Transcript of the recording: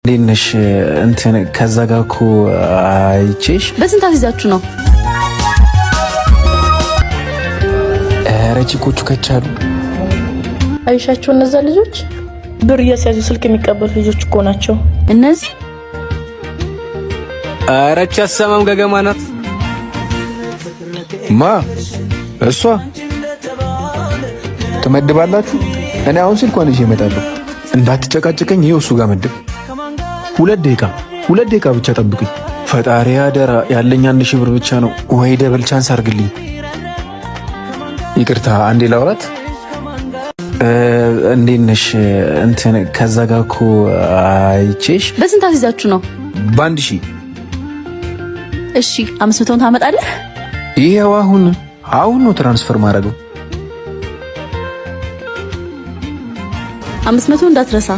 ሌነሽ እንትን ከዛ ጋር እኮ አይቼሽ በስንት አስይዛችሁ ነው? ረጅቆቹ ከቻሉ አይሻቸው እነዛ ልጆች ብር እያስያዙ ስልክ የሚቀበሉ ልጆች እኮ ናቸው እነዚህ። አረቻ ሰማም ገገማ ናት። ማ እሷ ትመድባላችሁ። እኔ አሁን ስልኳን ይዤ እመጣለሁ። እንዳትጨቃጨቀኝ። ይሄው እሱ ጋር መድብ። 2 ደቂቃ ብቻ ጠብቁኝ። ፈጣሪ አደራ፣ ያለኝ 1000 ብር ብቻ ነው። ወይ ደብል ቻንስ አርግልኝ። ይቅርታ አንዴ ላውራት። እንዴት ነሽ? እንትን ከዛ ጋር እኮ አይቼሽ በስንት አስይዛችሁ ነው? በ1000። እሺ 500 ታመጣለህ? ይሄው አሁን ነው ትራንስፈር ማድረገው። 500 እንዳትረሳ።